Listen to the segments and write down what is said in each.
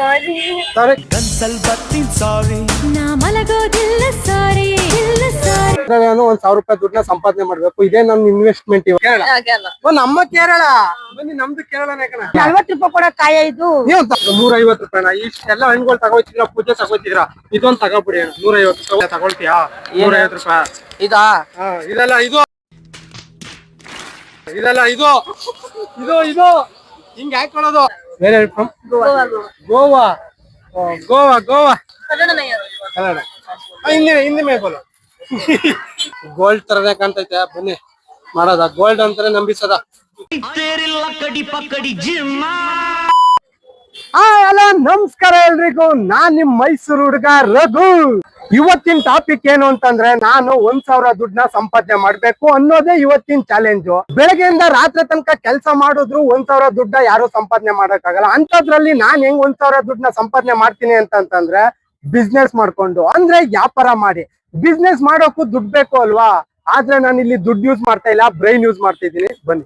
ಸಾರಿ ಕನ್ಸಲ್ ಬರ್ತೀನಿ ಸಾರಿ ನಾ ಮಲಗೋದಿಲ್ಲ ಸಾರಿ ಇಲ್ಲ ಸಾರಿ. ನಾನು 1,000 ರೂಪಾಯಿ ದುಡ್ಡನ್ನ ಸಂಪಾದನೆ ಮಾಡ್ಬೇಕು. ಇದೇ ನಮ್ ಇನ್ವೆಸ್ಟ್ಮೆಂಟ್. ಕೇರಳ ನಮ್ಮ ಕೇರಳ ಬನ್ನಿ, ನಮ್ದು ಕೇರಳನೇ ಕಣ. 40 ರೂಪಾಯಿ ಕೂಡ ಕಾಯ ಇದು ನೀವು 150 ರೂಪಾಯಿನ ಇಷ್ಟೆಲ್ಲ ಹಣ್ಣುಗಳು ತಗೋತಿದ್ರ, ಪೂಜೆ ತಗೋತಿದ್ರ, ಇದೊಂದು ತಗೋಬಿಡಿ. 150 ರೂಪಾಯಿ ತಗೊಳ್ತೀಯಾ? 150 ರೂಪಾಯಿ ಇದಾ? ಇದೆಲ್ಲ ಇದು ಇದೆಲ್ಲ ಇದು ಇದು ಇದು ಹಿಂಗೆ ಹಾಕೊಳ್ಳೋದು. ಬೇರೆ ಗೋವಾ ಗೋವಾ ಗೋವಾ ಕನ್ನಡ ಹಿಂದಿ ಮೇ ಬೋಲ. ಗೋಲ್ಡ್ ತರನೇ ಕಾಣ್ತೈತೆ. ಬನ್ನಿ ಮಾಡೋದ. ಗೋಲ್ಡ್ ಅಂತಾನೆ ನಂಬಿಸದ. ಹಲೋ ನಮಸ್ಕಾರ ಎಲ್ರಿಗೂ. ನಾನ್ ನಿಮ್ ಮೈಸೂರು ಹುಡುಗ ರಘು. ಇವತ್ತಿನ ಟಾಪಿಕ್ ಏನು ಅಂತಂದ್ರೆ, ನಾನು 1,000 ದುಡ್ಡನ್ನ ಸಂಪಾದನೆ ಮಾಡ್ಬೇಕು ಅನ್ನೋದೇ ಇವತ್ತಿನ ಚಾಲೆಂಜು. ಬೆಳಗ್ಗೆಯಿಂದ ರಾತ್ರಿ ತನಕ ಕೆಲಸ ಮಾಡಿದ್ರು 1,000 ದುಡ್ಡ ಯಾರು ಸಂಪಾದನೆ ಮಾಡಕ್ಕಾಗಲ್ಲ. ಅಂತದ್ರಲ್ಲಿ ನಾನ್ ಹೆಂಗ್ 1,000 ದುಡ್ಡನ್ನ ಸಂಪಾದನೆ ಮಾಡ್ತೀನಿ ಅಂತಂದ್ರೆ, ಬಿಸ್ನೆಸ್ ಮಾಡ್ಕೊಂಡು, ಅಂದ್ರೆ ವ್ಯಾಪಾರ ಮಾಡಿ. ಬಿಸ್ನೆಸ್ ಮಾಡೋಕ್ಕೂ ದುಡ್ಡು ಬೇಕು ಅಲ್ವಾ? ಆದ್ರೆ ನಾನು ಇಲ್ಲಿ ದುಡ್ಡು ಯೂಸ್ ಮಾಡ್ತಾ ಇಲ್ಲ, ಬ್ರೈನ್ ಯೂಸ್ ಮಾಡ್ತಾ ಇದ್ದೀನಿ. ಬನ್ನಿ.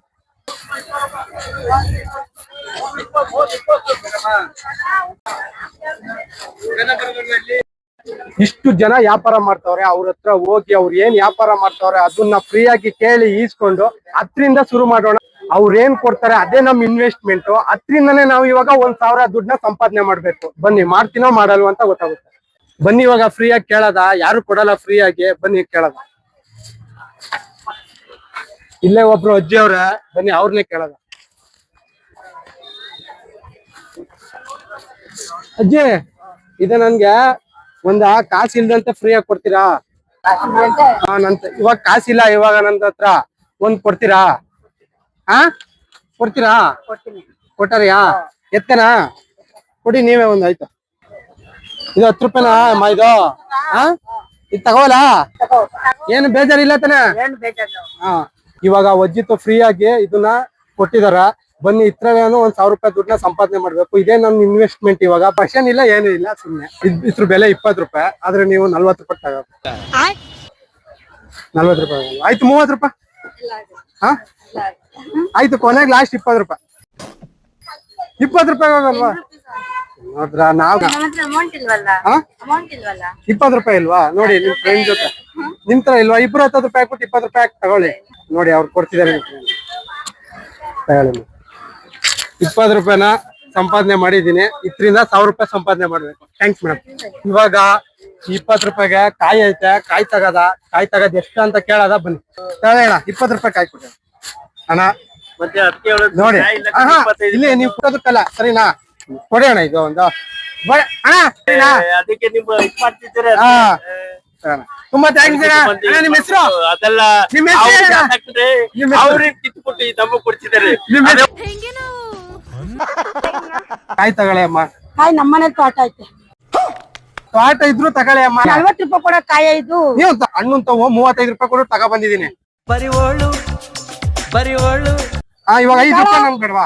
ಇಷ್ಟು ಜನ ವ್ಯಾಪಾರ ಮಾಡ್ತಾವ್ರೆ. ಅವ್ರ ಹತ್ರ ಹೋಗಿ ಅವ್ರು ಏನ್ ವ್ಯಾಪಾರ ಮಾಡ್ತಾವ್ರೆ ಅದನ್ನ ಫ್ರೀ ಆಗಿ ಕೇಳಿ ಈಸ್ಕೊಂಡು ಅದ್ರಿಂದ ಶುರು ಮಾಡೋಣ. ಅವ್ರ ಏನ್ ಕೊಡ್ತಾರೆ ಅದೇ ನಮ್ ಇನ್ವೆಸ್ಟ್ಮೆಂಟ್. ಅದ್ರಿಂದನೇ ನಾವು ಇವಾಗ 1,000 ದುಡ್ಡನ್ನ ಸಂಪಾದನೆ ಮಾಡ್ಬೇಕು. ಬನ್ನಿ, ಮಾಡ್ತೀನೋ ಮಾಡಲ್ವ ಅಂತ ಗೊತ್ತಾಗುತ್ತೆ. ಬನ್ನಿ ಇವಾಗ ಫ್ರೀ ಆಗಿ ಕೇಳದ. ಯಾರು ಕೊಡಲ್ಲ ಫ್ರೀ ಆಗಿ. ಬನ್ನಿ ಕೇಳದ. ಇಲ್ಲೇ ಒಬ್ರು ಅಜ್ಜಿ ಅವ್ರ, ಬನ್ನಿ ಅವ್ರನ್ನೇ ಕೇಳದ. ಅಜ್ಜಿ, ಇದು ನನ್ಗೆ ಕಾಸು ಇಲ್ದಂತೆ ಫ್ರೀ ಆಗಿ ಕೊಡ್ತೀರಾ? ಇವಾಗ ಕಾಸಿಲ್ಲ, ಇವಾಗ ನನ್ನ ಹತ್ರ ಒಂದ್ ಕೊಡ್ತೀರಾ? ಕೊಡ್ತೀರಾ? ಕೊಟ್ಟಾರಿಯಾ? ಎತ್ತನಾ? ಕೊಡಿ ನೀವೇ ಒಂದ್. ಆಯ್ತು, ಇದು 10 ರೂಪಾಯಿನಾ ಅಮ್ಮ? ಇದು ಇದು ತಗೋಲ್ಲ? ಏನು ಬೇಜಾರಿಲ್ಲ ತಾನೆ? ಇವಾಗ ಅಜ್ಜಿತ್ತು ಫ್ರೀ ಆಗಿ ಇದನ್ನ ಕೊಟ್ಟಿದಾರ. ಬನ್ನಿ, ಇತ್ರೇನು 1,000 ರೂಪಾಯಿ ದುಡ್ಡನ್ನ ಸಂಪಾದನೆ ಮಾಡ್ಬೇಕು. ಇದೇ ನಮ್ ಇನ್ವೆಸ್ಟ್ಮೆಂಟ್. ಇವಾಗ ಪರ್ಷನ್ ಇಲ್ಲ, ಏನು ಇಲ್ಲ, ಸುಮ್ನೆ. ಇದ್ರ ಬೆಲೆ 20 ರೂಪಾಯಿ. ಆದ್ರೆ ನೀವು 40 ರೂಪಾಯಿ ತಗೋ. 40 ರೂಪಾಯಿ ಆಯ್ತು. 30 ರೂಪಾಯಿ ಆಯ್ತು. ಕೊನೆಗೆ ಲಾಸ್ಟ್ 20 ರೂಪಾಯಿ. 20 ರೂಪಾಯಿ ಹೋಗಲ್ವಾ? ನೋಡ್ರ, ನಾವು 20 ರೂಪಾಯಿ ಇಲ್ವಾ? ನೋಡಿ, ನಿಮ್ ಫ್ರೆಂಡ್ ಜೊತೆ ನಿಮ್ ತರ ಇಲ್ವಾ? ಇಬ್ರು 10 ರೂಪಾಯಿ ಕೊಟ್ಟು 20 ರೂಪಾಯಿ ತಗೊಳ್ಳಿ. ನೋಡಿ, ಅವ್ರು ಕೊಡ್ತಿದ್ದಾರೆ. ತಗೊಳ್ಳಿ. 20 ರೂಪಾಯಿನ ಸಂಪಾದನೆ ಮಾಡಿದೀನಿ. ಇದರಿಂದ 1,000 ರೂಪಾಯಿ ಸಂಪಾದನೆ ಮಾಡ್ಬೇಕು. Thanks madam. ಇವಾಗ 20 ರೂಪಾಯಿಗೆ ಕಾಯಿ ಐತೆ. ಕಾಯಿ ತಗದ ಎಷ್ಟು ಅಂತ ಕೇಳದ. ಬನ್ನಿ ಹೇಳ. 20 ರೂಪಾಯಿ ಕಾಯಿ ಕೊಟ್ಟೆ ಅಣ್ಣ. ನೋಡಿ, ಇಲ್ಲಿ ನೀವು ಕೊಡೋದಕ್ಕಲ್ಲ, ಸರಿನಾ? ಕೊಡಿ ಅಣ್ಣ. ಇದು ಒಂದು ತುಂಬಾ ಥ್ಯಾಂಕ್ಸ್ ಅಣ್ಣ. ನಿಮ್ಮ ಹೆಸರು? ಕಾಯಿ ತಗೊಳ್ಳಿ ಅಮ್ಮ. ಕಾಯಿ ನಮ್ಮನೆ ತೋಟ ಐತೆ. ತೋಟ ಇದ್ರು ತಗೊಳ್ಳಿ ಅಮ್ಮ. 40 ರೂಪಾಯಿ ಕೂಡ ಕಾಯ ಇದು. ನೀವು ಹಣ್ಣು ತಗೋ 35 ರೂಪಾಯಿ ಕೊಟ್ಟು ತಗೋ ಬಂದಿದ್ದೀನಿ. ಇವಾಗ 5 ರೂಪಾಯಿ ನಮ್ಗೆ ಬೇಡವಾ?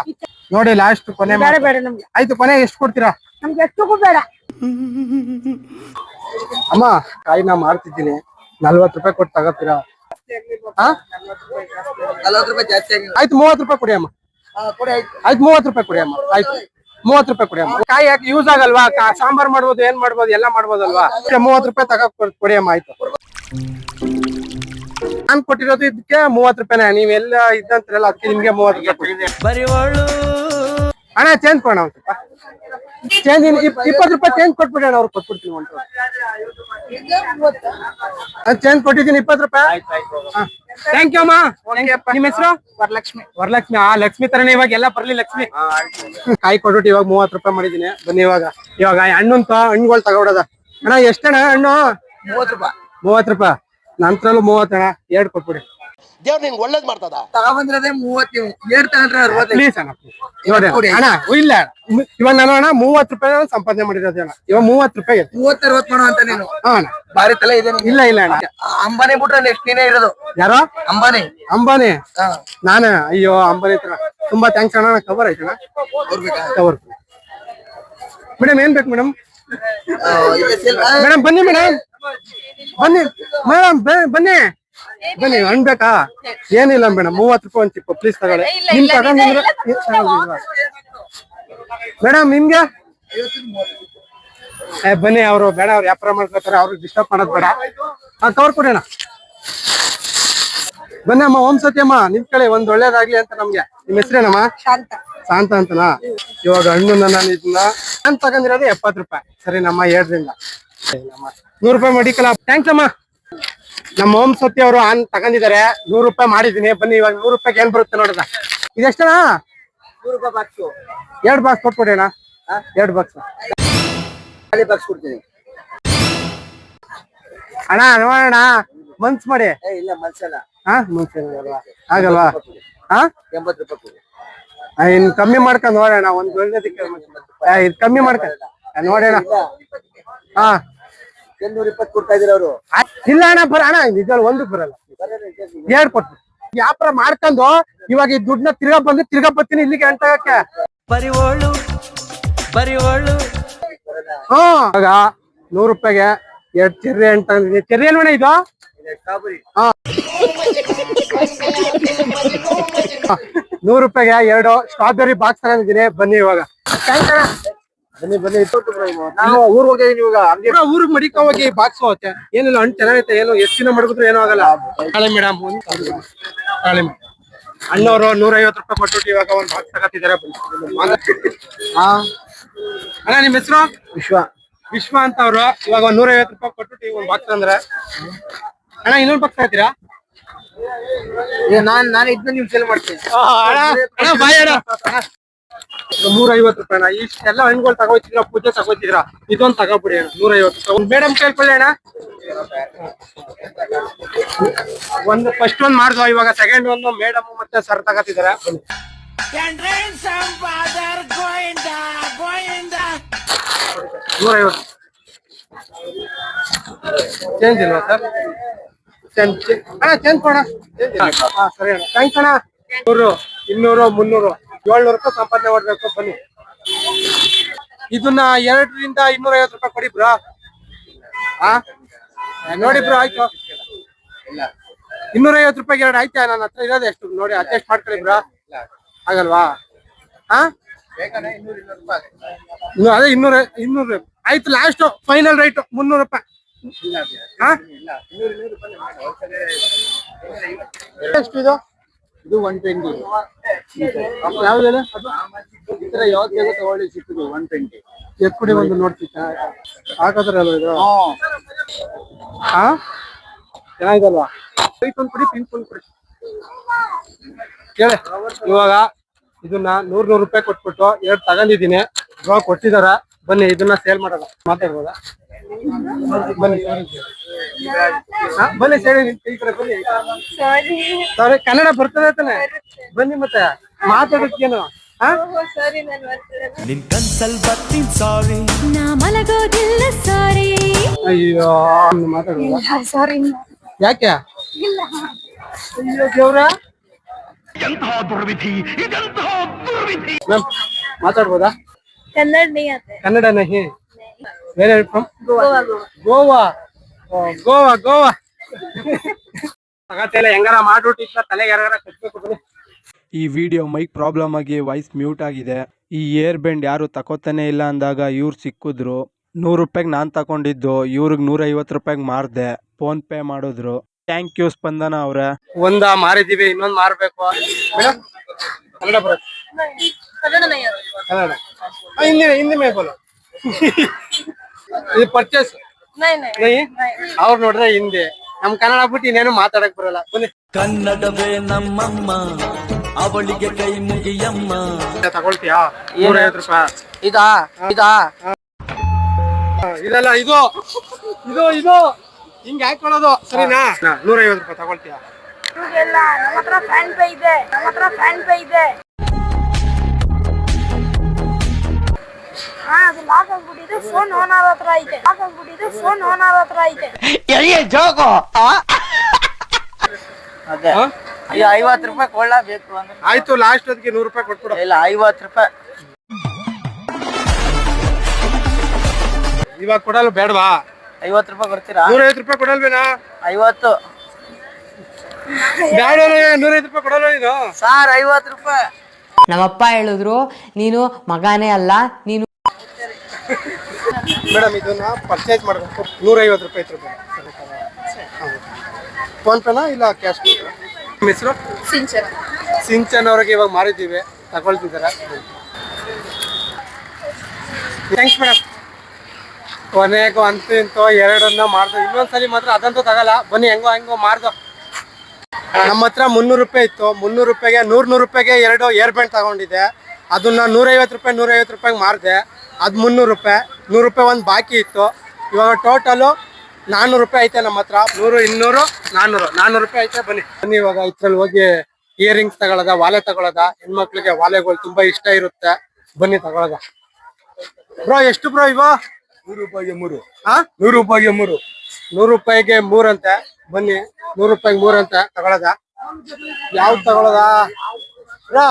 ನೋಡಿ, ಲಾಸ್ಟ್ ಕೊನೆ ಬೇಡ ನಮ್ಗೆ. ಆಯ್ತು, ಕೊನೆ ಎಷ್ಟು ಕೊಡ್ತೀರಾ? ನಮ್ಗೆ ಎಷ್ಟಕ್ಕೂ ಬೇಡ ಅಮ್ಮ. ಕಾಯಿ ನಾ ಮಾರ್ತಿದ್ದೀನಿ, 40 ರೂಪಾಯಿ ಕೊಟ್ಟು ತಗೋತೀರಾ? ಆಯ್ತು, 30 ರೂಪಾಯಿ ಕೊಡಿ ಅಮ್ಮ. ಆಯ್ತು, 30 ರೂಪಾಯಿ ಕೊಡಿ ಅಮ್ಮ. ಆಯ್ತು, 30 ರೂಪಾಯಿ ಕೊಡಿ ಅಮ್ಮ. ಕಾಯಿ ಯಾಕೆ ಯೂಸ್ ಆಗಲ್ವಾ? ಸಾಂಬಾರ್ ಮಾಡ್ಬೋದು, ಏನ್ ಮಾಡ್ಬೋದು, ಎಲ್ಲ ಮಾಡ್ಬೋದಲ್ವಾ? 30 ರೂಪಾಯಿ ತಗೋ ಕೊಡಿ ಅಮ್ಮ. ಆಯ್ತು, ನಾನ್ ಕೊಟ್ಟಿರೋದು ಇದಕ್ಕೆ 30 ರೂಪಾಯಿನ. ನೀವೆಲ್ಲ ಇದ್ದಂತ್ರಲ್ಲ, ಅದಕ್ಕೆ ನಿಮ್ಗೆ 30 ರೂಪಾಯಿ. ಅಣ್ಣ, ಚೇಂಜ್ ಕೊಡೋಣ ಒಂದ್ ಸ್ವಲ್ಪ. ಚೇಂಜ್ 20 ರೂಪಾಯಿ ಚೇಂಜ್ ಕೊಟ್ಬಿಡಿ ಅಣ್ಣ. ಅವ್ರು ಕೊಟ್ಬಿಡ್ತೀನಿ. ಚೇಂಜ್ ಕೊಟ್ಟಿದ್ದೀನಿ 20 ರೂಪಾಯಿ. ಥ್ಯಾಂಕ್ ಯು ಅಮ್ಮ. ನಿಮ್ಮ ಹೆಸರು? ವರಲಕ್ಷ್ಮಿ. ವರಲಕ್ಷ್ಮಿ. ಲಕ್ಷ್ಮಿ ತರನೇ ಇವಾಗ ಎಲ್ಲ ಬರ್ಲಿ ಲಕ್ಷ್ಮಿ. ಕಾಯಿ ಕೊಟ್ಬಿಟ್ಟು ಇವಾಗ 30 ರೂಪಾಯಿ ಮಾಡಿದೀನಿ. ಬನ್ನಿ ಇವಾಗ ಹಣ್ಣುಗಳು ತಗೊಡೋದ. ಅಣ್ಣ, ಎಷ್ಟಣ್ಣ ಹಣ್ಣು? 30 ರೂಪಾಯಿ. 30 ರೂಪಾಯಿ. ನಂತರಲ್ಲೂ 30 ಅಣ್ಣ. 2 ಕೊಟ್ಬಿಡಿ. ದೇವ್ರು ನಿಂಗೆ ಒಳ್ಳೇದ್ ಮಾಡ್ತದ. ತಗೊಂಡ್ರೆ 30, 2 ತಗೊಂಡ್ರೆ 60. ಪ್ಲೀಸ್ ಅಣ್ಣ, ನೋಡಿ ಅಣ್ಣ. ಇಲ್ಲ, ಇವಾಗ ನಾನು ಅಣ್ಣ 30 ರೂಪಾಯಿ ಸಂಪಾದನೆ ಮಾಡಿರೋದು ಅಣ್ಣ. ಇವಾಗ 30 ರೂಪಾಯಿ 30, 60 ಮಾಡೋ ಅಂತ ನೀನು. ಅಣ್ಣ, ಬಾರಿ ತಲೆ ಇದೆ. ಇಲ್ಲ ಅಣ್ಣ. ಅಂಬಾನಿ ಬಿಟ್ರೆ ನೆಕ್ಸ್ಟ್ ನೀನೇ ಇರೋದು. ಯಾರೋ ಅಂಬಾನಿ. ನಾನೇ? ಅಯ್ಯೋ, ಅಂಬಾನಿ ಹತ್ರ ತುಂಬಾ ಥ್ಯಾಂಕ್ಸ್ ಅಣ್ಣ. ಕವರ್ ಆಯ್ತಣ್ಣ. ಕವರ್. ಮೇಡಮ್, ಏನ್ ಬೇಕು ಮೇಡಮ್? ಮೇಡಮ್ ಬನ್ನಿ. ಬನ್ನಿ ಬನ್ನಿ. ಹಣ್ಣು ಬೇಕಾ? ಏನಿಲ್ಲ ಮೇಡಮ್, 30 ರೂಪಾಯಿ ಒಂದ್ ಚಿಪ್ಪು ಪ್ಲೀಸ್ ತಗೊಳ್ಳಿ. ನಿಮ್ ತಗೊಂಡ್ರೆ ಮೇಡಮ್. ನಿಮ್ಗೆ ಬನ್ನಿ, ಅವರು ಬೇಡ, ಅವ್ರು ವ್ಯಾಪಾರ ಮಾಡ್ಕೊತಾರೆ, ಅವ್ರಿಗೆ ಡಿಸ್ಟರ್ಬ್ ಮಾಡೋದು ಬೇಡ. ಕವರ್ ಕೊಡೋಣ. ಬನ್ನಿ ಅಮ್ಮ, ಓಂ ಸತ್ಯಮ್ಮ, ನಿಮ್ ಕಡೆ ಒಂದ್ ಒಳ್ಳೇದಾಗ್ಲಿ ಅಂತ ನಮ್ಗೆ. ನಿಮ್ ಹೆಸರೇನಮ್ಮ? ಶಾಂತ. ಶಾಂತ ಅಂತನಾ? ಇವಾಗ ಹಣ್ಣು ನಾನು ಇದನ್ನ ನಾನ್ ತಗೊಂಡಿರೋದು 70 ರೂಪಾಯಿ. ಸರಿ ನಮ್ಮ 7ರಿಂದ 100 ರೂಪಾಯಿ ಮಡಿಕಲ. ಥ್ಯಾಂಕ್ಸ್ ಅಮ್ಮ. ನಮ್ಮ ಓಂ ಸತ್ಯ ಅವರು ತಗೊಂಡಿದ್ದಾರೆ, 100 ರೂಪಾಯಿ ಮಾಡಿದೀನಿ. ಬನ್ನಿ ಇವಾಗ 100 ರೂಪಾಯಿಗೆ ಏನ್ ಬರುತ್ತೆ ನೋಡದ. ಇದೆಷ್ಟಣ್ಣ? 100 ರೂಪಾಯಿ ಬಾಕ್ಸು. 2 ಬಾಕ್ಸ್ ಕೊಟ್ಬಿಡಿ ಅಣ್ಣ. 2 ಬಾಕ್ಸ್ ಖಾಲಿ ಬಾಕ್ಸ್ ಕೊಡ್ತೀನಿ ಅಣ್ಣ. ನೋಡೋಣ, ಮನ್ಸ್ ಮಾಡಿ. ಇಲ್ಲ ಮನ್ಸಲ್ಲ. ಮನ್ಸಲ್ವಾ? ಆಗಲ್ವಾ? 80 ರೂಪಾಯಿ ಕೊಡಿ. ಇನ್ ಕಮ್ಮಿ ಮಾಡ್ಕೊಂಡ್ ನೋಡೋಣ, ಒಂದ್ ಒಳ್ಳೇದಕ್ಕೆ ಇದು ಕಮ್ಮಿ ಮಾಡ್ಕೊಂಡ್ ನೋಡೋಣ. 220 ಕೊಡ್ತಾ ಇದ್ರ ಅವರು. ಇಲ್ಲ ಅಣ್ಣ, ಅಣ್ಣ ಇದ್ರಲ್ಲಿ ಒಂದಕ್ಕೆ ಬರಲ್ಲ. 2 ಕೊಟ್ಟು ವ್ಯಾಪಾರ ಮಾಡ್ಕೊಂಡು ಇವಾಗ ಈ ದುಡ್ಡನ್ನ ತಿರ್ಗಾ ಬರ್ತೀನಿ ಇಲ್ಲಿಗೆ ಅಂಟಕ್ಕೆ. ಬರಿವೋಳು ಬರಿವೋಳು. ಆಗ 100 ರೂಪಾಯಿಗೆ 2 ಚೆರ್ರಿ ಹಣ್ಣು ತಗೊಂಡಿದ್ದೀನಿ. ಚೆರ್ರಿ ಹಣ್ಣು ಇದು 100 ರೂಪಾಯಿಗೆ 2 ಸ್ಟ್ರಾಬೆರಿ ಬಾಕ್ಸ್ ತಗೊಂಡಿದ್ದೀನಿ. ಬನ್ನಿ ಇವಾಗ. ಬನ್ನಿ ಊರ್ ಹೋಗಿದೀನಿ ಇವಾಗ. ಊರಿಗೆ ಮಡಿಕೊ ಹೋಗಿ ಬಾಕ್ಸ್ ಹೋಗುತ್ತೆ. ಏನಿಲ್ಲ, ಹಣ್ಣು ಚೆನ್ನಾಗೈತೆ. ಏನು ಎಷ್ಟು ದಿನ ಮಡಗಿದ್ರು ಏನೂ ಆಗಲ್ಲ. ತಾಳಿ ಮೇಡಮ್, ತಾಳಿ ಅಣ್ಣವರು 150 ರೂಪಾಯಿ ಕೊಟ್ಟು ಇವಾಗ ಒಂದ್ ಬಾಕ್ಸ್ ತಗೋತಿದ್ದಾರೆ. ಅಣ್ಣ ನಿಮ್ ಹೆಸರು? ವಿಶ್ವ ಅಂತ ಅವ್ರು. ಇವಾಗ 150 ರೂಪಾಯಿ ಕೊಟ್ಟು ಒಂದ್ ಬಾಕ್ಸ್ ಅಂದ್ರೆ. ಅಣ್ಣ ಇನ್ನೊಂದು ಬಾಕ್ಸ್ ತಗೋತೀರಾ? ನಾನು ಇದನ್ನ ನೀವು ಸೇಲ್ ಮಾಡ್ತೀನಿ. 150 ರೂಪಾಯಿನ ಇಷ್ಟೆಲ್ಲ ಹಣ್ಣುಗಳು ತಗೋತಿದ್ರ, ಪೂಜೆ ತಗೋತಿದ್ರ, ಇದೊಂದು ತಗೋಬಿಡಿ ಅಣ್ಣ. 150 ರೂಪಾಯಿ. ಮೇಡಮ್ ಕೇಳ್ಕೊಳ್ಳಿ ಅಣ್ಣ. ಒಂದು ಫಸ್ಟ್ ಒಂದ್ ಮಾಡ್ದೋ, ಇವಾಗ ಸೆಕೆಂಡ್ ಒಂದು ಮೇಡಮ್ ಮತ್ತೆ ಸರ್ ತಗೋತಿದಾರೆ. 150 ಚೇಂಜ್ ಇಲ್ವಾ ಸರ್? ಅಣ್ಣ ಚೇಂಜ್ ಕೊಡ. ಸರಿ ಅಣ್ಣ, ಥ್ಯಾಂಕ್ಸ್ ಅಣ್ಣ. 100, 200, 300, 700 ರೂಪಾಯಿ ಸಂಪಾದನೆ ಮಾಡ್ಬೇಕು. ಬನ್ನಿ ಇದನ್ನ 2ರಿಂದ 250 ರೂಪಾಯಿ ಕೊಡಿ ಬ್ರೋ. ನೋಡಿ ಬ್ರೋ, ಆಯ್ತು. 250 ರೂಪಾಯಿಗೆ 2 ಆಯ್ತಾ? ನನ್ನ ಹತ್ರ ಇರೋದು ಎಷ್ಟು ನೋಡಿ, ಅಡ್ಜಸ್ಟ್ ಮಾಡ್ಕೊಳ್ಳಿ ಬ್ರೋ. ಆಗಲ್ವಾ? ಅದೇ 200 ಆಯ್ತು. ಲಾಸ್ಟ್ ಫೈನಲ್ ರೈಟ್ 300 ರೂಪಾಯಿ. ಎಷ್ಟು ಇದು? ಇದು 120. ಯಾವ್ದು ಹೇಳಿ? ಯಾವ್ದು ತಗೊಳ್ಳಿ, ಸಿಕ್ಕಿದ್ರು 120. ಎತ್ಕೊಡಿ ಒಂದು ನೋಡ್ತಿತ್ತ ಹಾಕದ್ರಲ್ವ ಇದು? ಚೆನ್ನಾಗಿದಲ್ವಾ? ಒಂದು ಕೊಡಿ, ಪಿಂಕ್ ಒಂದು ಕೊಡಿ ಕೇಳಿ. ಇವಾಗ ಇದನ್ನ 100 ರೂಪಾಯಿ ಕೊಟ್ಬಿಟ್ಟು 2 ತಗೊಂಡಿದ್ದೀನಿ. ಇವಾಗ ಕೊಟ್ಟಿದಾರ. ಬನ್ನಿ ಇದನ್ನ ಸೇಲ್ ಮಾಡೋದ. ಮಾತಾಡ್ಬೋದಾ? ಬನ್ನಿ ಬನ್ನಿ ಸೇರಿ ಈ ಕಡೆ ಬನ್ನಿ. ಸಾರಿ, ಕನ್ನಡ ಬರ್ತದೆ ತಾನೆ? ಬನ್ನಿ ಮತ್ತೆ ಮಾತಾಡೋಕ್ಕೇನು? ನಿನ್ ಕನ್ಸಲ್ ಬರ್ತೀನಿ ಸಾರಿ. ನಾ ಮಲಗೋದಿಲ್ಲ ಸಾರಿ. ಅಯ್ಯೋ ಮಾತಾಡ್ಬೋದಾ? ಸಾರಿ. ಯಾಕೆ? ಅಯ್ಯೋ ದೇವ್ರ, ಮ್ಯಾಮ್ ಮಾತಾಡ್ಬೋದಾ? ಕನ್ನಡ नहीं आते. ಕನ್ನಡ ನಹಿ. Where are from? ಗೋವಾ. ತಗತ್ತೆಲ್ಲ ಹೆಂಗಾರ ಮಾಡ್ಬಿಟ್ಟು ತಲೆಗೆ ಯಾರ ಕಟ್ಬೇಕು. ಬನ್ನಿ. ಈ ವಿಡಿಯೋ ಮೈಕ್ ಪ್ರಾಬ್ಲಮ್ ಆಗಿ ವಾಯ್ಸ್ ಮ್ಯೂಟ್ ಆಗಿದೆ. ಈ ಏರ್ ಬೆಂಡ್ ಯಾರು ತಕೋತಾನೆ ಇಲ್ಲ ಅಂದಾಗ ಇವ್ರು ಸಿಕ್ಕಿದ್ರು. 100 ರೂಪಾಯಿಗೆ ನಾನು ತಗೊಂಡಿದ್ದು, ಇವ್ರಿಗೆ 150 ರೂಪಾಯಿಗೆ ಮಾರ್ದೆ. ಫೋನ್ ಪೇ ಮಾಡಿದ್ರು. ಥ್ಯಾಂಕ್ ಯು ಸ್ಪಂದನ ಅವ್ರೆ. ಒಂದ ಮಾರಿದೀವಿ, ಇನ್ನೊಂದ್ ಮಾರ್ಬೇಕು. ಮೇಡಮ್ ಕನ್ನಡ ಬರುತ್ತೆ? कन्नड़ नहीं आता. ಕನ್ನಡ ಹಿಂದಿ ಮೇ ಬೋಲೋ. ಇದು ಪರ್ಚೇಸ್ नहीं. ಅವ್ರು ನೋಡ್ರೆ ಹಿಂದಿ, ನಮ್ ಕನ್ನಡ ಬಿಟ್ಟು ಇನ್ನೇನು ಮಾತಾಡಕ್ ಬರಲ್ಲ. ಬನ್ನಿ ಕನ್ನಡವೇ ನಮ್ಮಮ್ಮ, ಅವಳಿಗೆ ಕೈ ಮುಗಿಯಮ್ಮ. ತಗೊಳ್ತೀಯಾ? 150 ರೂಪಾಯಿ. ಇದಾ ಇದಲ್ಲ, ಇದು ಹಿಂಗೆ ಹಾಕೊಳ್ಳೋದು. ಸರಿನಾ? 150 ರೂಪಾಯಿ ತಗೊಳ್ತೀಯಾ? ನಮ್ಮ ಹತ್ರ ಫ್ಯಾನ್ ಪೇ ಇದೆ. ಅದು ಲಾಕ್ ಆಗ್ಬಿಟ್ಟಿದೆ. ಫೋನ್ ಆನ್ ಆದ ಹತ್ರ ಐತೆ. 50 ರೂಪಾಯಿ ಕೊಳ್ಳಬೇಕು ಅಂದ್ರೆ. ಆಯ್ತು, ಲಾಸ್ಟ್ ಅದಕ್ಕೆ 100 ರೂಪಾಯಿ ಕೊಟ್ಬಿಡು. ಇಲ್ಲ 50 ರೂಪಾಯಿ. ಇವಾಗ ಕೊಡಲ್ಲ ಬೇಡವಾ? 50 ರೂಪಾಯಿ ಕೊಡ್ತೀರಾ? 150 ರೂಪಾಯಿ ಕೊಡಲ್ವೇನಾ? 50 ಬೇಡ, 150 ರೂಪಾಯಿ ಕೊಡಲ್ಲ ಇದು. ಸಾರ್ 50 ರೂಪಾಯಿ. ನಮ್ಮಪ್ಪ ಹೇಳಿದ್ರು, ನೀನು ಮಗನೇ ಅಲ್ಲ, ನೀನು ಮೇಡಮ್ ಇದನ್ನ ಪರ್ಚೇಸ್ ಮಾಡಬೇಕು 150 ರೂಪಾಯಿ ಇತ್ತು ಫೋನ್ ಪೇನಾ ಇಲ್ಲ ಕ್ಯಾಶ್ ನಿಮ್ಮ ಹೆಸರು ಸಿಂಚನ್ ಅವ್ರಿಗೆ ಇವಾಗ ಮಾರಿದ್ದೀವಿ ತಗೊಳ್ತಿದ್ದಾರೆ ಥ್ಯಾಂಕ್ಸ್ ಮೇಡಮ್ ಕೊನೆಗೂ ಅಂತೂ ಇಂತೂ ಎರಡನ್ನ ಮಾಡ್ದು ಇನ್ನೊಂದ್ಸಲಿ ಮಾತ್ರ ಅದಂತೂ ತಗಲ್ಲ ಬನ್ನಿ ಹೆಂಗೋ ಮಾರ್ದು ನಮ್ಮ ಹತ್ರ 300 ರೂಪಾಯಿ ಇತ್ತು 300 ರೂಪಾಯಿಗೆ 100 ರೂಪಾಯಿಗೆ 2 ಏರ್ ಬ್ಯಾಂಡ್ ತಗೊಂಡಿದ್ದೆ ಅದನ್ನ 150 ರೂಪಾಯಿಗೆ ಮಾರಿದೆ ಅದು 300 ರೂಪಾಯಿ 100 ರೂಪಾಯಿ ಒಂದು ಬಾಕಿ ಇತ್ತು ಇವಾಗ ಟೋಟಲು 400 ರೂಪಾಯಿ ಐತೆ ನಮ್ಮ ಹತ್ರ 100 200 400 ರೂಪಾಯಿ ಐತೆ ಬನ್ನಿ ಇವಾಗ ಇದ್ರಲ್ಲಿ ಹೋಗಿ ಇಯರಿಂಗ್ಸ್ ತಗೊಳ್ಳೋದ ವಾಲೆ ತಗೊಳ್ಳೋದ ಹೆಣ್ಮಕ್ಳಿಗೆ ವಾಲೆಗಳು ತುಂಬಾ ಇಷ್ಟ ಇರುತ್ತೆ ಬನ್ನಿ ತಗೊಳ್ಳೋದ ಬ್ರೋ ಎಷ್ಟು ಬ್ರೋ ಇವ 100 ರೂಪಾಯಿಗೆ 3 100 ರೂಪಾಯಿಗೆ 3 100 ರೂಪಾಯಿಗೆ 3 ಅಂತೆ ಬನ್ನಿ 100 ರೂಪಾಯಿಗೆ 3 ಅಂತ ತಗೊಳ್ಳೋದ ಯಾವ್ದು ತಗೊಳ್ಳೋದ ಬ್ರೋ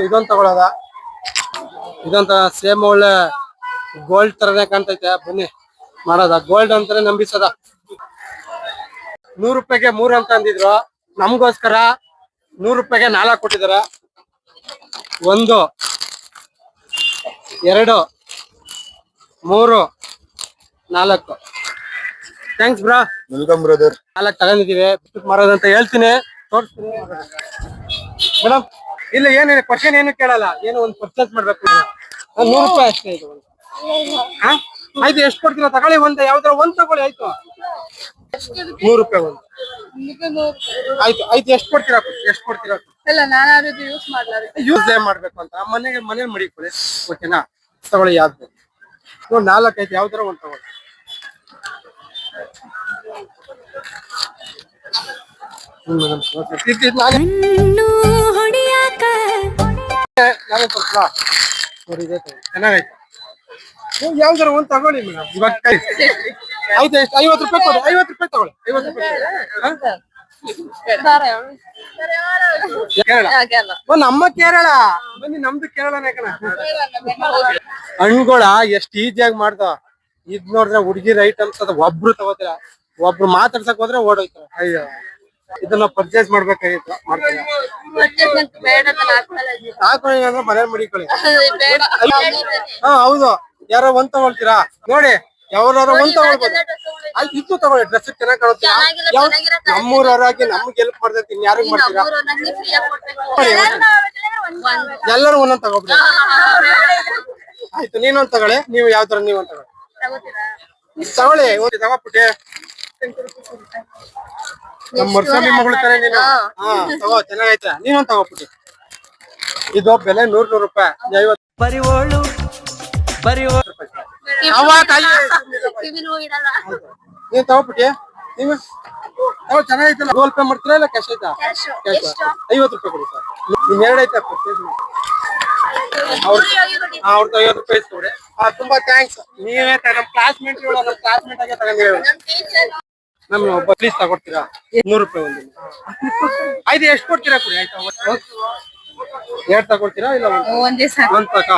ಇದೊಂದು ತಗೊಳ್ಳೋದ ಇದಂತ ಸೇಮ್ ಒಳ್ಳೆ ಗೋಲ್ಡ್ ತರನೇ ಕಾಣ್ತೈತೆ ಬನ್ನಿ ಮಾಡೋದ ಗೋಲ್ಡ್ ಅಂತಾನೆ ನಂಬಿಸದ 100 ರೂಪಾಯಿಗೆ 3 ಅಂತ ಅಂದಿದ್ರು ನಮಗೋಸ್ಕರ 100 ರೂಪಾಯಿಗೆ 4 ಕೊಟ್ಟಿದ್ದಾರೆ 1 2 3 4 ಥ್ಯಾಂಕ್ಸ್ ಬ್ರಾ ವೆಲ್ಕಮ್ ಬ್ರದರ್ 4 ತಗೊಂಡಿದೀವಿ ಮಾರೋದಂತ ಹೇಳ್ತೀನಿ ತೋರಿಸ್ತೀನಿ ಮೇಡಮ್ ಇಲ್ಲ ಏನಿಲ್ಲ ಕ್ವಶನ್ ಏನು ಕೇಳಲ್ಲ ಏನೋ ಒಂದು ಪರ್ಚೇಸ್ ಮಾಡ್ಬೇಕು 100 ರೂಪಾಯಿ ಅಷ್ಟೇ ಇದು ಆಯ್ತು ಎಷ್ಟು ಕೊಡ್ತೀರಾ ತಗೊಳ್ಳಿ ಒಂದು ಯಾವ್ದಾರ ಒಂದು ತಗೊಳ್ಳಿ ಆಯ್ತು 100 ರೂಪಾಯಿ ಒಂದು ಆಯ್ತು ಎಷ್ಟು ಕೊಡ್ತೀರಾ ಯೂಸ್ ಮಾಡ್ಬೇಕು ಅಂತ ಮನೇಲಿ ಮಡಿಕೊಳ್ಳಿ ಓಕೆನಾ ತಗೊಳ್ಳಿ ಯಾವ್ದು ನೋಡಿ 4 ಐತೆ ಯಾವ್ದಾರ ಒಂದು ತಗೊಳ್ಳಿ ಕಣ್ಣು ಹೊಡಿಯಾಕ ನೋಡಿ ಚೆನ್ನಾಗೈತೆ ಯಾವ್ದಾರ ಒಂದು ತಗೊಳ್ಳಿ ಮೇಡಮ್ ಇವಾಗ ಆಯ್ತು ಎಷ್ಟು 50 ರೂಪಾಯಿ ಕೊಡಿ 50 ರೂಪಾಯಿ ತಗೊಳ್ಳಿ 50 ರೂಪಾಯಿ ಕೇರಳ ನಮ್ಮ ಕೇರಳ ಬನ್ನಿ ನಮ್ದು ಕೇರಳನೇ ಕಣ ಹಣ್ಗಳ ಎಷ್ಟ್ ಈಜಿಯಾಗಿ ಮಾಡ್ದ ಇದ್ ನೋಡಿದ್ರೆ ಹುಡುಗಿರ್ ಐಟಮ್ಸ್ ಅದ ಒಬ್ರು ತಗೋತೀರ ಒಬ್ರು ಮಾತಾಡ್ಸಕ್ ಹೋದ್ರೆ ಓಡೋಯ್ತಾರ ಅಯ್ಯೋ ಇದನ್ನ ಪರ್ಚೇಸ್ ಮಾಡ್ಬೇಕಾಗಿತ್ತು ಮಾಡ್ತೀನಿ ಹಾಕೊಳ್ಳಿ ಅಂದ್ರೆ ಮನೇಲಿ ಮಡಿಕೊಳ್ಳಿ ಹೌದು ಯಾರೋ ಒಂದ್ ತಗೊಳ್ತೀರಾ ನೋಡಿ ಯಾವ್ದಾರ ಒಂದ್ ತಗೊಳ್ಬೋದು ಆಯ್ತು ಇತ್ತು ತಗೊಳ್ಳಿ ಡ್ರೆಸ್ ಚೆನ್ನಾಗಿ ಕಾಣುತ್ತೀರಾ ನಮ್ಮೂರವರಾಗಿ ನಮ್ಗೆ ಹೆಲ್ಪ್ ಮಾಡ್ದೈತಿ ಇನ್ಯಾರಿಗ್ ಮಾಡ್ತೀರಾ ಎಲ್ಲರೂ ಒಂದೊಂದ್ ತಗೋಬಿಡಿ ಆಯ್ತು ನೀನೊಂದ್ ತಗೊಳ್ಳಿ ನೀವು ಯಾವ್ದಾರ ನೀವೊಂದ್ ತಗೊಳ್ಳಿ ತಗೋಬಿಟ್ಟೆ ನಮ್ಮ ಮರ್ಸಲ್ಲಿ ಮಗಳು ತಾನೆ ನೀನು ತಗೋ ಚೆನ್ನಾಗೈತೆ ನೀನೊಂದ್ ತಗೋಬಿಟ್ಟಿ ಇದು ಬೆಲೆ 100 ರೂಪಾಯಿ 50 ಬರಿವೋಳು ರೂಪಾಯಿ ನೀವ್ ತಗೋಬಿಟ್ಟಿ ನೀವು ಚೆನ್ನಾಗೈತಲ್ಲ ಗೂಗಲ್ ಪೇ ಮಾಡ್ತೀರಾ ಇಲ್ಲ ಕ್ಯಾಶ್ ಐತಾ ಕ್ಯಾಶ್ 50 ರೂಪಾಯಿ ಕೊಡಿ ಸರ್ ನಿಮ್ 2 ಐತೆ ಪರ್ಚೇಸ್ ಅವ್ರದ್ದು 50 ರೂಪಾಯಿ ಕೊಡಿ ತುಂಬಾ ಥ್ಯಾಂಕ್ಸ್ ನೀವೇ ನಮ್ಮ ಕ್ಲಾಸ್ಮೇಟ್ ಆಗಿ ತಗೊಂಡಿದ್ದೀವಿ ನಮ್ ಒಬ್ಬ ಪ್ಲೀಸ್ ತಗೊಡ್ತೀರಾ 100 ರೂಪಾಯಿ ಒಂದು ಆಯ್ತು ಎಷ್ಟು ಕೊಡ್ತೀರಾ ಕೊಡಿ ಆಯ್ತಾ 2 ತಗೊಳ್ತೀರಾ ಇಲ್ಲ ಒಂದ್ ತಕ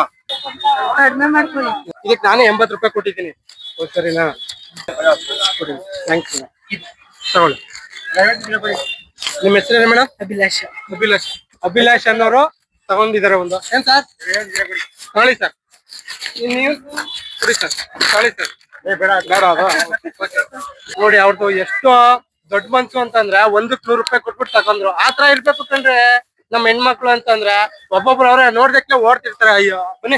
ಇದಕ್ಕೆ ನಾನೇ 80 ರೂಪಾಯಿ ಕೊಟ್ಟಿದ್ದೀನಿ ಸರಿನಾ ಕೊಡಿ ಥ್ಯಾಂಕ್ಸ್ ತಗೊಳ್ಳಿ ನಿಮ್ಮ ಹೆಸರೇನು ಮೇಡಮ್ ಅಭಿಲಾಷ್ ಅನ್ನೋರು ತಗೊಂಡಿದ್ದಾರೆ ಒಂದು ಏನ್ ಸರ್ ತಗೊಳ್ಳಿ ಸರ್ ನೀವು ಕೊಡಿ ಸರ್ ತಗೊಳ್ಳಿ ಸರ್ ಬೇಡ ಅದು ನೋಡಿ ಅವ್ರದ್ದು ಎಷ್ಟು ದೊಡ್ಡ ಮನ್ಸು ಅಂತಂದ್ರೆ 100 ರೂಪಾಯಿ ಕೊಟ್ಬಿಟ್ಟು ತಗೊಂಡ್ರು ಆತರ ಇರ್ಬೇಕು ಕಣ್ರೆ ನಮ್ ಹೆಣ್ಮಕ್ಳು ಅಂತಂದ್ರೆ ಒಬ್ಬೊಬ್ರು ಅವ್ರೆ ನೋಡ್ದಕ್ಕೆ ಓಡ್ತಿರ್ತಾರೆ ಅಯ್ಯೋ ಬನ್ನಿ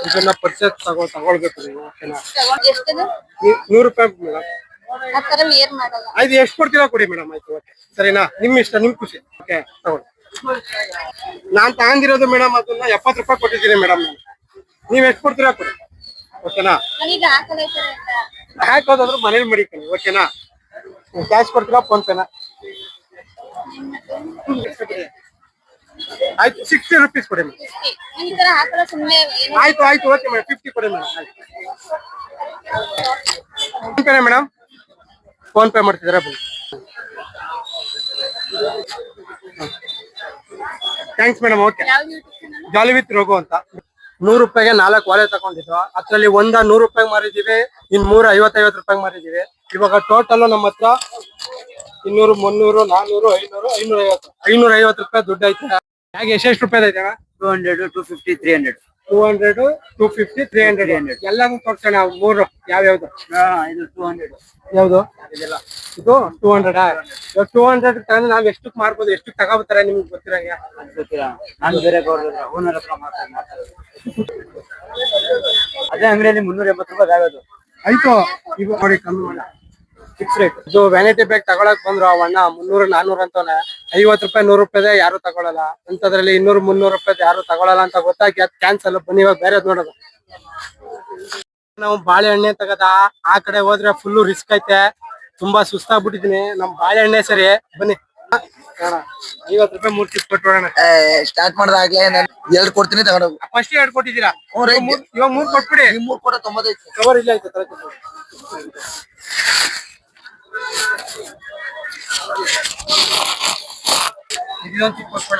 ಇದನ್ನ ಪರ್ಚೇಸ್ ತಗೊಳ್ಬೇಕು ನೀವು ಓಕೆನಾ 100 ರೂಪಾಯಿ ಮೇಡಮ್ ಆಯ್ತು ಎಷ್ಟು ಕೊಡ್ತೀರಾ ಕೊಡಿ ಮೇಡಮ್ ಆಯ್ತು ಓಕೆ ಸರಿನಾ ನಿಮ್ ಇಷ್ಟ ನಿಮ್ ಖುಷಿ ಓಕೆ ತಗೊಳ್ಳಿ ನಾನ್ ತಗೊಂಡಿರೋದು ಮೇಡಮ್ ಅದನ್ನ 70 ರೂಪಾಯಿ ಕೊಟ್ಟಿದ್ದೀನಿ ಮೇಡಮ್ ನೀವ್ ಎಷ್ಟು ಕೊಡ್ತೀರಾ ಕೊಡಿ ಓಕೆನಾ ಹಾಕೋದಾದ್ರು ಮನೇಲಿ ಮಡಿಕೊಳ್ಳಿ ಓಕೆನಾ ಕ್ಯಾಶ್ ಕೊಡ್ತೀರಾ ಫೋನ್ ಪೇನಾ ಆಯ್ತು 60 ರೂಪೀಸ್ ಕೊಡಿ ಮೇಡಮ್ ಆಯ್ತು ಓಕೆ ಮೇಡಮ್ 50 ಕೊಡಿ ಮೇಡಮ್ ಫೋನ್ ಪೇನಾ ಮೇಡಮ್ ಫೋನ್ ಪೇ ಮಾಡ್ತಿದ್ದೀರಾ ಬನ್ನಿ ಥ್ಯಾಂಕ್ಸ್ ಮೇಡಮ್ ಓಕೆ ಜಾಲಿ ವಿತ್ ರೋಗು ಅಂತ 100 ರೂಪಾಯಿಗೆ 4 ವಾಲೆ ತಗೊಂಡಿದ್ದು ಅದ್ರಲ್ಲಿ 100 ರೂಪಾಯಿ ಮಾರಿದೀವಿ ಇನ್ 50 ರೂಪಾಯಿ ಮಾರಿದೀವಿ ಇವಾಗ ಟೋಟಲ್ ನಮ್ಮ ಹತ್ರ 200 300 400 500 550 ರೂಪಾಯಿ ದುಡ್ಡು ಐತೆ ಹೇಗೆ ಎಷ್ಟು ರೂಪಾಯಿ ಐತೆ 200 250 300 200, 250, 300 ಎಲ್ಲಾನು ತೋರ್ಸೋಣ. ನಾವು ಮೂರು ಯಾವ್ಯಾವ್ದು ಇದು 200 ಯಾವ್ದು ಇದು 200. 200 ತಗೊಂಡು ನಾವ್ ಎಷ್ಟಕ್ ಮಾರ್ಬೋದು, ಎಷ್ಟಕ್ ತಗೋಬತ್ತಾರೆ ನಿಮ್ಗೆ ಗೊತ್ತಿರಂಗೆ? ಗೊತ್ತಿಲ್ಲ, ನಾನು ಬೇರೆ ಓನರ್ ಹತ್ರ ಮಾತಾಡೋದು. ಅದೇ ಅಂಗಡಿಯಲ್ಲಿ 380 ರೂಪಾಯಿ ಆಗೋದು. ಆಯ್ತು, ಈಗ ನೋಡಿ ಕಮ್ಮಿ ಮಾಡ, ಫಿಕ್ಸ್ ರೇಟ್. ಇದು ವ್ಯಾನಿಟಿ ಬ್ಯಾಗ್ ತಗೊಳಕ್ ಬಂದ್ರು ಅವಣ್ಣ 300, 400 ಅಂತಾನೆ. 50 ರೂಪಾಯಿ, 100 ರೂಪಾಯಿದೆ ಯಾರು ತಗೊಳಲ್ಲ ಅಂತದ್ರಲ್ಲಿ 200, 300 ರೂಪಾಯಿ ಯಾರು ತಗೊಳಲ್ಲ ಅಂತ ಗೊತ್ತಾಗಿ ಅದ್ ಕ್ಯಾನ್ಸಲ್. ಬನ್ನಿ ಇವಾಗ ಬೇರೆ ನೋಡೋದು. ನಾವು ಬಾಳೆಹಣ್ಣೆ ತಗದ ಆ ಕಡೆ ಹೋದ್ರೆ ಫುಲ್ ರಿಸ್ಕ್ ಐತೆ, ತುಂಬಾ ಸುಸ್ತಾಗ್ಬಿಟ್ಟಿದೀನಿ. ನಮ್ ಬಾಳೆಹಣ್ಣೆ ಸರಿ, ಬನ್ನಿ 50 ರೂಪಾಯಿ 3 ಚಿಪ್ ಕೊಟ್ಟೋಣ. ಸ್ಟಾರ್ಟ್ ಮಾಡ್ದಾಗ್ಲೇ ನಾನು 2 ಕೊಡ್ತೀನಿ ತಗೊಂಡು. ಫಸ್ಟ್ 2 ಕೊಟ್ಟಿದ್ದೀರಾ, ಇವಾಗ 3 ಕೊಟ್ಬಿಡಿ. 3 ಕೊಡ 95 ಕವರ್ ಇಲ್ಲ ಆಯ್ತು.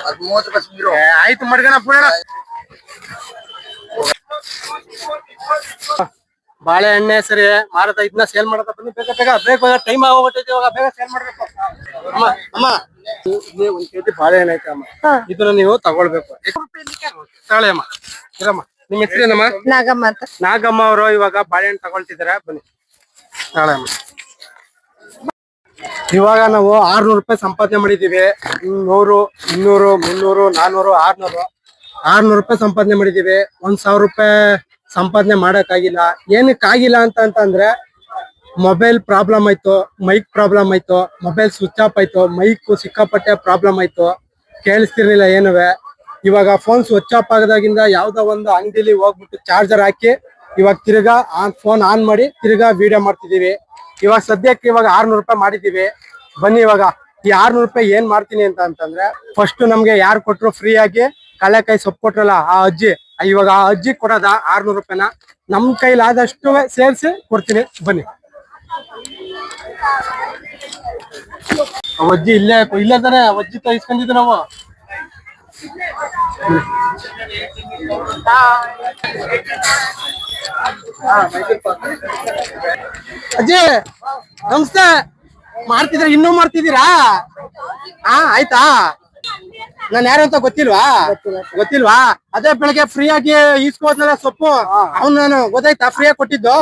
ಅದು 30 ರೂಪಾಯಿ ಸುಮ್ನಿರು. ಆಯ್ತು ಮಡ್ಗಣ ಬಿಡೋಣ. ಬಾಳೆಹಣ್ಣೆ ಸರಿ ಮಾರದ, ಇದನ್ನ ಸೇಲ್ ಮಾಡದ. ಬನ್ನಿ ಬೇಗ ಬೇಗ, ಬೇಗ ಟೈಮ್ ಆಗೋಗ್ಬಿಟ್ಟೈತಿ, ಇವಾಗ ಬೇಗ ಸೇಲ್ ಮಾಡ್ಬೇಕು. ಅಮ್ಮ ಒಂದ್ ಕೆಜಿ ಬಾಳೆಹಣ್ಣು ಐತೆ ಅಮ್ಮ, ಇದನ್ನ ನೀವು ತಗೊಳ್ಬೇಕು. ತಗೊಳ್ಳಿ ಅಮ್ಮ. ಇರಮ್ಮ, ನಿಮ್ ಹೆಸರೇನಮ್ಮ? ನಾಗಮ್ಮ ಅಂತ. ನಾಗಮ್ಮ ಅವರು ಇವಾಗ ಬಾಳೆಹಣ್ಣು ತಗೊಳ್ತಿದಾರೆ, ಬನ್ನಿ ತಗೊಳ್ಳಿ ಅಮ್ಮ. ಇವಾಗ ನಾವು 600 ರೂಪಾಯಿ ಸಂಪಾದನೆ ಮಾಡಿದೀವಿ. 100, 200, 300, 400, 600 ರೂಪಾಯಿ ಸಂಪಾದನೆ ಮಾಡಿದೀವಿ. 1000 ರೂಪಾಯಿ ಸಂಪಾದನೆ ಮಾಡಕ್ಕಾಗಿಲ್ಲ. ಏನಕ್ಕಾಗಿಲ್ಲ ಅಂತಂದ್ರೆ ಮೊಬೈಲ್ ಪ್ರಾಬ್ಲಮ್ ಆಯ್ತು, ಮೈಕ್ ಪ್ರಾಬ್ಲಮ್ ಆಯ್ತು, ಮೊಬೈಲ್ ಸ್ವಿಚ್ ಆಫ್ ಆಯ್ತು, ಮೈಕ್ ಸಿಕ್ಕಾಪಟ್ಟೆ ಪ್ರಾಬ್ಲಮ್ ಆಯ್ತು, ಕೇಳಿಸ್ತಿರ್ಲಿಲ್ಲ ಏನುವೆ. ಇವಾಗ ಫೋನ್ ಸ್ವಿಚ್ ಆಫ್ ಆಗದಾಗಿಂದ ಯಾವ್ದೋ ಒಂದು ಅಂಗಡಿಲಿ ಹೋಗ್ಬಿಟ್ಟು ಚಾರ್ಜರ್ ಹಾಕಿ ಇವಾಗ ತಿರ್ಗಾ ಫೋನ್ ಆನ್ ಮಾಡಿ ತಿರ್ಗಾ ವಿಡಿಯೋ ಮಾಡ್ತಿದೀವಿ. ಇವಾಗ ಸದ್ಯಕ್ಕೆ ಇವಾಗ 600 ರೂಪಾಯಿ ಮಾಡಿದೀವಿ. ಬನ್ನಿ ಇವಾಗ ಈ 600 ರೂಪಾಯಿ ಏನ್ ಮಾಡ್ತೀನಿ ಅಂತಂದ್ರೆ, ಫಸ್ಟ್ ನಮ್ಗೆ ಯಾರು ಕೊಟ್ರು ಫ್ರೀ ಆಗಿ ಕಳೆಕಾಯಿ ಸೊಪ್ಪು ಕೊಟ್ರಲ್ಲ ಆ ಅಜ್ಜಿ, ಇವಾಗ ಆ ಅಜ್ಜಿ ಕೊಡೋದ 600 ರೂಪಾಯಿನ ನಮ್ ಕೈಲಾದಷ್ಟು ಸೇರಿಸಿ ಕೊಡ್ತೀನಿ. ಬನ್ನಿ. ಅಜ್ಜಿ ಇಲ್ಲೇ ತಾನೆ ಅಜ್ಜಿ ಇಸ್ಕೊಂಡಿದ್ದು ನಾವು. ಅಜ್ಜಿ ನಮಸ್ತೆ. ಮಾಡ್ತಿದ್ರ, ಇನ್ನೂ ಮಾಡ್ತಿದ್ದೀರಾ? ಆಯ್ತಾ? ನಾನ್ ಯಾರು ಅಂತ ಗೊತ್ತಿಲ್ವಾ? ಅದೇ ಬೆಳಗ್ಗೆ ಫ್ರೀ ಆಗಿ ಈಸ್ಕೋದ್ನಲ್ಲ ಸೊಪ್ಪು, ಅವ್ನು ನಾನು ಗೊತ್ತಾಯ್ತಾ? ಫ್ರೀ ಆಗಿ ಕೊಟ್ಟಿದ್ದು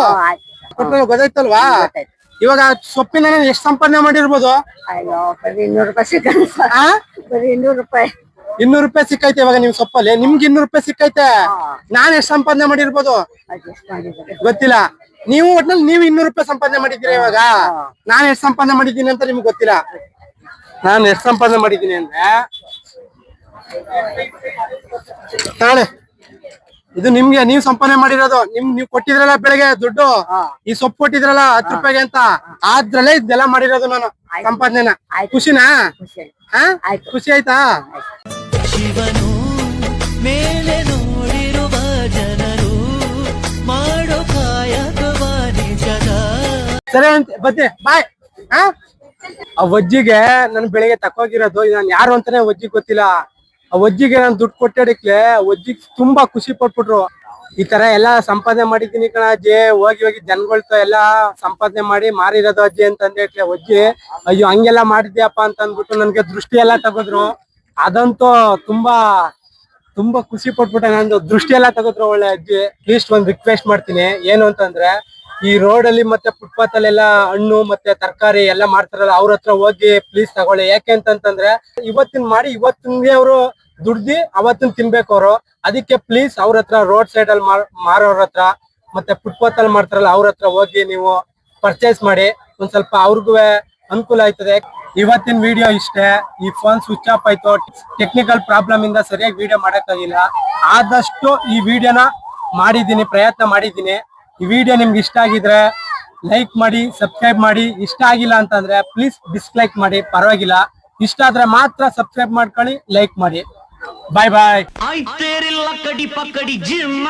ಗೊತ್ತಾಯ್ತಲ್ವಾ? ಇವಾಗ ಸೊಪ್ಪಿನ ಎಷ್ಟು ಸಂಪಾದನೆ ಮಾಡಿರ್ಬೋದು? 200 ರೂಪಾಯಿ ಸಿಕ್ಕೈತೆ. 200 ರೂಪಾಯಿ ಸಿಕ್ಕೈತೆ ಇವಾಗ ನಿಮ್ ಸೊಪ್ಪಲ್ಲಿ. ನಿಮ್ಗೆ 200 ರೂಪಾಯಿ ಸಿಕ್ಕೈತೆ. ನಾನ್ ಎಷ್ಟು ಸಂಪಾದನೆ ಮಾಡಿರ್ಬೋದು ಗೊತ್ತಿಲ್ಲ. ನೀವು ಒಟ್ನಲ್ಲಿ ನೀವು 200 ರೂಪಾಯಿ ಸಂಪಾದನೆ ಮಾಡಿದ್ದೀರಾ. ಇವಾಗ ನಾನ್ ಎಷ್ಟು ಸಂಪಾದನೆ ಮಾಡಿದ್ದೀನಿ ಅಂತ ನಿಮ್ಗೆ ಗೊತ್ತಿಲ್ಲ. ನಾನು ಎಷ್ಟು ಸಂಪಾದನೆ ಮಾಡಿದ್ದೀನಿ ಅಂದ್ರೆ, ತಾಳೆ ಇದು ನಿಮ್ಗೆ ನೀವು ಸಂಪಾದನೆ ಮಾಡಿರೋದು. ನೀವು ಕೊಟ್ಟಿದ್ರಲ್ಲ ಬೆಳಗ್ಗೆ ದುಡ್ಡು, ಈ ಸೊಪ್ಪು ಕೊಟ್ಟಿದ್ರಲ್ಲ 10 ರೂಪಾಯಿಗೆ ಅಂತ, ಅದ್ರಲ್ಲೇ ಇದೆಲ್ಲ ಮಾಡಿರೋದು ನಾನು ಸಂಪಾದನೆನ. ಖುಷಿನಾ? ಖುಷಿ ಆಯ್ತಾ? ಶಿವನು ಮೇಲೆ ನೋಡಿರುವ ಜನರು ಮಾಡೋ ಕಾಯಕವ ನಿಜದ. ಸರಿ ಅಂತ ಬದ್ದೆ ಬಾಯ್. ಆ ವಜ್ಜಿಗೆ ನನ್ ಬೆಳಿಗ್ಗೆ ತಕ್ಕೋಗಿರೋದು, ನಾನು ಯಾರು ಅಂತಾನೆ ವಜ್ಜಿಗೆ ಗೊತ್ತಿಲ್ಲ. ಆ ವಜ್ಜಿಗೆ ನಾನು ದುಡ್ಡು ಕೊಟ್ಟಾಡಕ್ಲೆ ವಜ್ಜಿಗೆ ತುಂಬಾ ಖುಷಿ ಪಟ್ಬಿಟ್ರು. ಈ ತರ ಎಲ್ಲಾ ಸಂಪಾದನೆ ಮಾಡಿದ್ದೀನಿ ಕಣ ಅಜ್ಜಿ, ಹೋಗಿ ಜನಗಳ್ತ ಎಲ್ಲಾ ಸಂಪಾದನೆ ಮಾಡಿ ಮಾರಿರೋದು ಅಜ್ಜಿ ಅಂತಂದ್ರೆ ವಜ್ಜಿ ಅಯ್ಯೋ ಹಂಗೆಲ್ಲಾ ಮಾಡಿದ್ಯಪ್ಪ ಅಂತ ಅಂದ್ಬಿಟ್ಟು ನನ್ಗೆ ದೃಷ್ಟಿ ಎಲ್ಲಾ ತಗದ್ರು. ಅದಂತೂ ತುಂಬಾ ಖುಷಿ ಪಟ್ಬಿಟ್ಟೆ. ನಂದು ದೃಷ್ಟಿ ಎಲ್ಲಾ ತಗದ್ರು ಒಳ್ಳೆ ಅಜ್ಜಿ. ಅಟ್ಲೀಸ್ಟ್ ಒಂದ್ ರಿಕ್ವೆಸ್ಟ್ ಮಾಡ್ತೀನಿ, ಏನು ಅಂತಂದ್ರೆ ಈ ರೋಡ್ ಅಲ್ಲಿ ಮತ್ತೆ ಫುಟ್ಪಾತ್ ಅಲ್ಲೆಲ್ಲ ಹಣ್ಣು ಮತ್ತೆ ತರಕಾರಿ ಎಲ್ಲ ಮಾಡ್ತಾರಲ್ಲ, ಅವ್ರ ಹತ್ರ ಹೋಗಿ ಪ್ಲೀಸ್ ತಗೊಳ್ಳಿ. ಯಾಕೆ ಅಂತಂದ್ರೆ ಇವತ್ತಿನ ಮಾಡಿ ಇವತ್ತಿನ ಅವರು ದುಡ್ದಿ ಅವತ್ತಿನ ತಿನ್ಬೇಕು ಅವರು. ಅದಕ್ಕೆ ಪ್ಲೀಸ್ ಅವ್ರ ಹತ್ರ ರೋಡ್ ಸೈಡ್ ಅಲ್ಲಿ ಮಾರೋರ್ ಹತ್ರ ಮತ್ತೆ ಫುಟ್ಪಾತ್ ಅಲ್ಲಿ ಮಾಡ್ತಾರಲ್ಲ ಅವ್ರ ಹತ್ರ ಹೋಗಿ ನೀವು ಪರ್ಚೇಸ್ ಮಾಡಿ. ಒಂದ್ ಸ್ವಲ್ಪ ಅವ್ರಿಗೂ ಅನುಕೂಲ ಆಯ್ತದೆ. ಇವತ್ತಿನ ವಿಡಿಯೋ ಇಷ್ಟೇ. ಈ ಫೋನ್ ಸ್ವಿಚ್ ಆಫ್ ಆಯ್ತು, ಟೆಕ್ನಿಕಲ್ ಪ್ರಾಬ್ಲಮ್ ಇಂದ ಸರಿಯಾಗಿ ವಿಡಿಯೋ ಮಾಡಕ್ಕಾಗಿಲ್ಲ. ಆದಷ್ಟು ಈ ವಿಡಿಯೋನ ಮಾಡಿದ್ದೀನಿ, ಪ್ರಯತ್ನ ಮಾಡಿದ್ದೀನಿ. ಈ ವಿಡಿಯೋ ನಿಮ್ಗೆ ಇಷ್ಟ ಆಗಿದ್ರೆ ಲೈಕ್ ಮಾಡಿ, ಸಬ್ಸ್ಕ್ರೈಬ್ ಮಾಡಿ. ಇಷ್ಟ ಆಗಿಲ್ಲ ಅಂತಂದ್ರೆ ಪ್ಲೀಸ್ ಡಿಸ್ಲೈಕ್ ಮಾಡಿ, ಪರವಾಗಿಲ್ಲ. ಇಷ್ಟ ಆದ್ರೆ ಮಾತ್ರ ಸಬ್ಸ್ಕ್ರೈಬ್ ಮಾಡ್ಕೊಳ್ಳಿ, ಲೈಕ್ ಮಾಡಿ. ಬಾಯ್ ಬಾಯ್. ಆಯ್ತೇರಿಲ್ಲ ಕಡಿ ಪಕ್ಕಡಿ ಜಿಮ್ಮ.